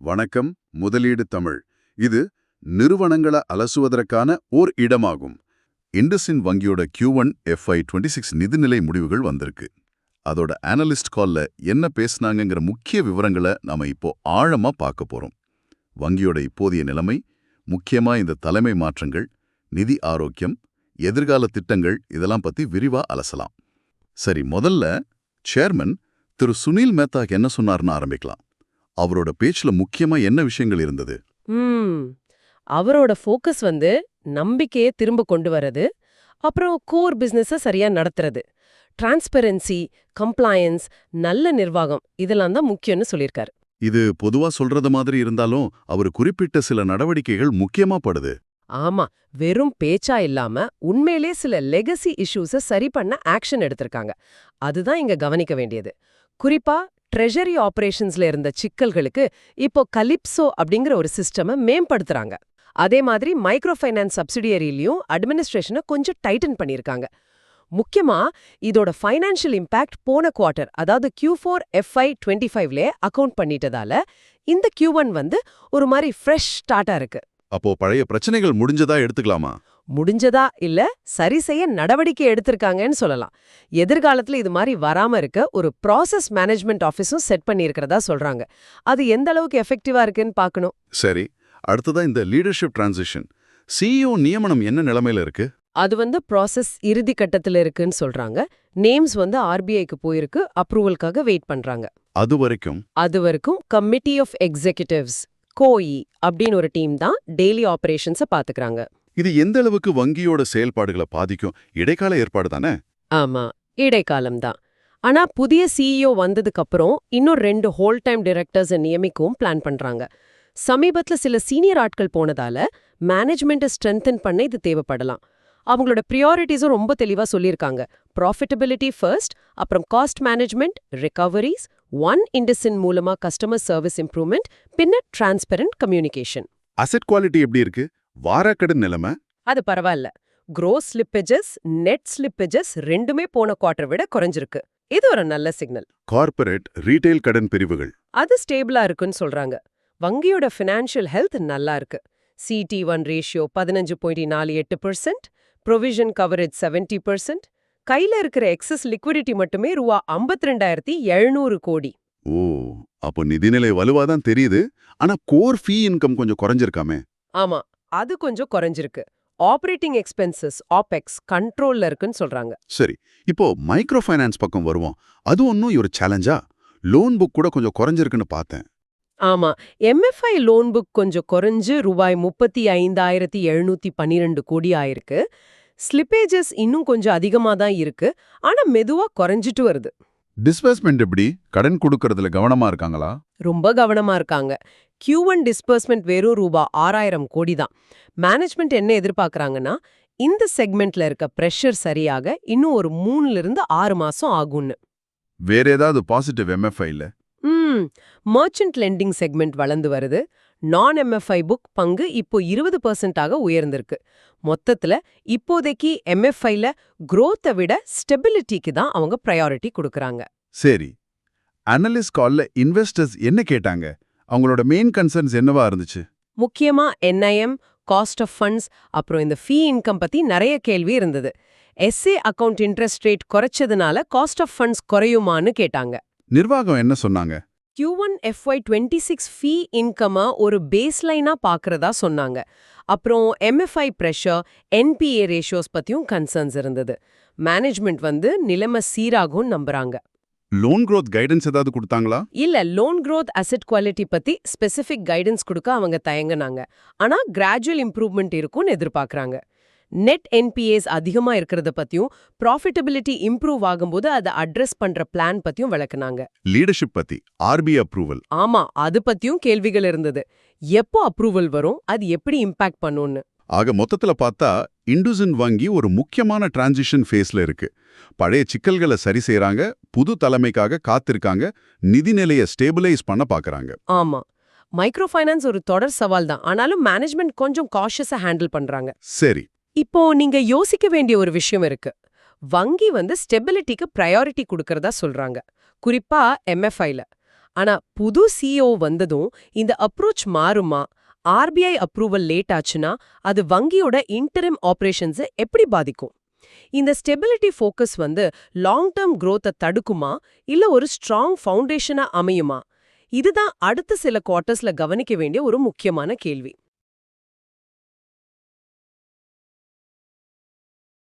வணக்கம். முதலீடு தமிழ். இது நிறுவனங்களை அலசுவதற்கான ஓர் இடமாகும். இண்டஸ்இன் வங்கியோட Q1 FY26 நிதிநிலை முடிவுகள் வந்திருக்கு. அதோட அனலிஸ்ட் கால்ல என்ன பேசுனாங்கங்கிற முக்கிய விவரங்களை நாம இப்போ ஆழமா பார்க்க போறோம். வங்கியோட இப்போதைய நிலைமை, முக்கியமா இந்த தலைமை மாற்றங்கள், நிதி ஆரோக்கியம், எதிர்கால திட்டங்கள் இதெல்லாம் பத்தி விரிவா அலசலாம். சரி, முதல்ல சேர்மன் திரு சுனில் மேத்தா என்ன சொன்னார்னு ஆரம்பிக்கலாம். அவரோட பேச்சுல முக்கியமா என்ன விஷயங்கள் இருந்தது? அவரோட ஃபோக்கஸ் நம்பிக்கையை திரும்ப கொண்டு வரது, அப்புறம் கோர் பிசினஸ சரியா நடத்துறது, டிரான்ஸ்பெரன்சி, கம்ப்ளையன்ஸ், நல்ல நிர்வாகம் இதெல்லாம் தான் முக்கியம்னு சொல்லியிருக்காரு. இது பொதுவா சொல்றது மாதிரி இருந்தாலும் அவர் குறிப்பிட்ட சில நடவடிக்கைகள் முக்கியமா படுது. ஆமா, வெறும் பேச்சா இல்லாம உண்மையிலே சில லெகசி இஷ்யூஸ சரி பண்ண ஆக்ஷன் எடுத்திருக்காங்க. அதுதான் இங்க கவனிக்க வேண்டியது. குறிப்பா ட்ரெஷரி ஆபரேஷன்ஸ்ல இருந்த சிக்கல்களுக்கு இப்போ கலிப்சோ அப்படிங்கிற ஒரு சிஸ்டமை மேம்படுத்துறாங்க. அதே மாதிரி மைக்ரோ ஃபைனான்ஸ் சப்சிடியரியிலையும் அட்மினிஸ்ட்ரேஷனை கொஞ்சம் டைட்டன் பண்ணியிருக்காங்க. முக்கியமா இதோட ஃபைனான்ஷியல் இம்பாக்ட் போன குவார்ட்டர், அதாவது Q4 FY25லே அக்கவுண்ட் பண்ணிட்டதால இந்த Q1 ஒரு மாதிரி ஃப்ரெஷ் ஸ்டார்ட்டா இருக்கு. அப்போ பழைய பிரச்சனைகள் முடிஞ்சதா எடுத்துக்கலாமா? முடிஞ்சதா இல்ல சரி செய்ய நடவடிக்கை எடுத்திருக்காங்கன்னு சொல்லலாம். எதிர்காலத்துல இது மாதிரி வராம இருக்க ஒரு ப்ராசஸ் மேனேஜ்மெண்ட் ஆஃபீஸும் செட் பண்ணியிருக்கிறதா சொல்றாங்க. அது எந்த அளவுக்கு எஃபெக்டிவா இருக்குன்னு பார்க்கணும். சரி, அடுத்ததா இந்த லீடர்ஷிப் டிரான்சிஷன், CEO நியமனம் என்ன நிலைமையில இருக்கு? அது ப்ராசஸ் இறுதி கட்டத்துல இருக்குன்னு சொல்றாங்க. நேம்ஸ் RBIக்கு போயிருக்கு, அப்ரூவலுக்காக வெயிட் பண்றாங்க. அது வரைக்கும் கமிட்டி ஆஃப் எக்ஸிகியூட்டிவ்ஸ் கோஇ அப்படின்னு ஒரு டீம் தான் டெய்லி ஆபரேஷன்ஸை பாத்துக்கிறாங்க. இது எந்த அளவுக்கு வங்கியோட செயல்பாடுகளை பாதிக்கும்? இடைக்கால ஏற்பாடு தானே? ஆமா, இடைக்காலம்தான். ஆனா புதிய CEO வந்ததுக்கு அப்புறம் இன்னும் 2 ஹோல் டைம் டைரக்டர்ஸை நியமிக்கவும் பிளான் பண்றாங்க. சமீபத்துல சில சீனியர் ஆட்கள் போனதால மேனேஜ்மெண்ட்டை ஸ்ட்ரென்தன் பண்ண இது தேவைப்படலாம். அவங்களோட ப்ரியாரிட்டிஸும் ரொம்ப தெளிவா சொல்லியிருக்காங்க. ப்ராஃபிட்டபிலிட்டி ஃபர்ஸ்ட், அப்புறம் காஸ்ட் மேனேஜ்மெண்ட், ரிகவரிஸ், ஒன் இண்டஸ்இன் மூலமா கஸ்டமர் சர்வீஸ் இம்ப்ரூவ்மெண்ட், பின்ன டிரான்ஸ்பெரண்ட் கம்யூனிகேஷன். அசெட் குவாலிட்டி எப்படி இருக்கு? வாராக்கடன் நிலைமை அது பரவாயில்ல. க்ரோஸ் ஸ்லிப்பேஜஸ், நெட் ஸ்லிப்பேஜஸ் ரெண்டுமே போன குவார்ட்டர் விட குறைஞ்சிருக்கு. இது ஒரு நல்ல சிக்னல். கார்ப்பரேட், ரீட்டைல் கடன் பிரிவுகள் அது ஸ்டேபிளா இருக்குன்னு சொல்றாங்க. வங்கியோட ஃபினான்ஷியல் ஹெல்த் நல்லா இருக்கு. CET1 ரேஷியோ 15.48%, ப்ரொவிஷன் கவரேஜ் 70%, கையில இருக்கிற எக்ஸஸ் லிக்விடிட்டி மட்டுமே ரூபா 52,700 கோடி. ஓ, அப்போ நிதிநிலை வலுவாதான் தெரியுது. ஆனா கோர் ஃபீ இன்கம் கொஞ்சம் குறைஞ்சிருக்காமே? ஆமா, அது கொஞ்சம் குறைஞ்சிருக்கு. ஆபரேட்டிங் எக்ஸ்பென்சஸ் ஆபெக்ஸ் கண்ட்ரோல்ல இருக்குன்னு சொல்றாங்க. சரி, இப்போ மைக்ரோ ஃபைனான்ஸ் பக்கம் வருவோம். அது ஒன்னும் ஒரு சேலஞ்சா? லோன் புக் கூட கொஞ்சம் குறைஞ்சிருக்குன்னு பார்த்தேன். ஆமா, MFI லோன் புக் கொஞ்சம் குறைஞ்சு ரூபாய் 35,712 கோடி ஆயிருக்கு. ஸ்லிப்பேஜஸ் இன்னும் கொஞ்சம் அதிகமா தான் இருக்கு, ஆனா மெதுவா குறைஞ்சிட்டு வருது. டிஸ்பர்ஸ்மெண்ட் எப்படி? கடன் கொடுக்கறதுல கவனமா இருக்காங்களா? ரொம்ப கவனமா இருக்காங்க. Q1 டிஸ்பர்ஸ்மெண்ட் வெறும் ரூபா 6,000 கோடி தான். மேனேஜ்மெண்ட் என்ன எதிர்பார்க்கறாங்கன்னா, இந்த செக்மெண்ட்ல இருக்க பிரஷர் சரியாக இன்னும் ஒரு 3-6 மாசம் ஆகும்னு. வேற ஏதாவது பாசிட்டிவ் MFIல? மர்ச்சன்ட் லெண்டிங் செக்மெண்ட் வளர்ந்து வருது. நான் MFI புக் பங்கு இப்போ 20% உயர்ந்திருக்கு. மொத்தத்துல இப்போதைக்கு MFIல growth விட ஸ்டெபிலிட்டிக்கு தான் அவங்க பிரையாரிட்டி கொடுக்கறாங்க. சரி, அனலிஸ்ட் கால்ல இன்வெஸ்டர்ஸ் என்ன கேட்டாங்க? அவங்களோட மெயின் கன்சர்ன்ஸ் என்னவா இருந்துச்சு? முக்கியமா NIM, காஸ்ட் ஆஃப் ஃபண்ட்ஸ், அப்புறம் இந்த ஃபீ இன்கம் பத்தி நிறைய கேள்வி இருந்தது. SA அக்கவுண்ட் இன்ட்ரெஸ்ட் ரேட் குறைச்சதுனால காஸ்ட் ஆஃப் ஃபண்ட்ஸ் குறையுமான்னு கேட்டாங்க. நிர்வாகம் என்ன சொன்னாங்க? Q1 FY26 ஃபீ இன்கம ஒரு பேஸ்லைனா பார்க்கறதா சொன்னாங்க. அப்புறம் MFI பிரஷர், NPA ரேஷியோஸ் பத்தியும் கன்சர்ன்ஸ் இருந்தது. மேனேஜ்மெண்ட் நிலைமை சீராகும் நம்புறாங்க. லோன் growth கைடன்ஸ் ஏதாவது கொடுத்தாங்களா? இல்ல, லோன் growth அசெட் குவாலிட்டி பத்தி ஸ்பெசிபிக் கைடன்ஸ் கொடுக்க அவங்க தயங்குனாங்க. ஆனா கிராஜுவல் இம்ப்ரூவ்மெண்ட் இருக்கும்னு எதிர்பார்க்கறாங்க. நெட் NPAs அதிகமா இருக்கிறத பத்தியும், ப்ராஃபிட்டபிலிட்டி இம்ப்ரூவ் ஆகும்போது அதை அட்ரஸ் பண்ற பிளான் பத்தியும் விளக்குனாங்க. லீடர்ஷிப் பத்தி, RBI அப்ரூவல். ஆமா, அது பத்தியும் கேள்விகள் இருந்தது. எப்போ அப்ரூவல் வரும், அது எப்படி இம்பாக்ட் பண்ணும்னு. ஆக மொத்தத்துல பார்த்தா இண்டஸ்இன் வங்கி ஒரு முக்கியமான டிரான்சிஷன் ஃபேஸ்ல இருக்கு. பழைய சிக்கல்களை சரி செய்யறாங்க, புது தலைமைக்காக காத்திருக்காங்க, நிதிநிலையை ஸ்டேபிளைஸ் பண்ண பாக்குறாங்க. ஆமா, மைக்ரோ ஃபைனான்ஸ் ஒரு தொடர் சவால் தான், ஆனாலும் மேனேஜ்மெண்ட் கொஞ்சம் காஷியஸா ஹேண்டில் பண்றாங்க. சரி, இப்போ நீங்க யோசிக்க வேண்டிய ஒரு விஷயம் இருக்கு. வங்கி ஸ்டெபிலிட்டிக்கு பிரையாரிட்டி கொடுக்கறதா சொல்றாங்க, குறிப்பா MFIல. ஆனா புது சிஇஓ வந்ததும் இந்த அப்ரோச் மாறுமா? ஆர்பிஐ அப்ரூவல் லேட் ஆச்சுன்னா அது வங்கியோட இன்டரிம் ஆபரேஷன்ஸை எப்படி பாதிக்கும்? இந்த ஸ்டெபிலிட்டி ஃபோக்கஸ் லாங் டர்ம் growth-அ தடுக்குமா இல்ல ஒரு ஸ்ட்ராங் ஃபவுண்டேஷனா அமையுமா? இதுதான் அடுத்த சில குவார்ட்டர்ஸ்ல கவனிக்க வேண்டிய ஒரு முக்கியமான கேள்வி.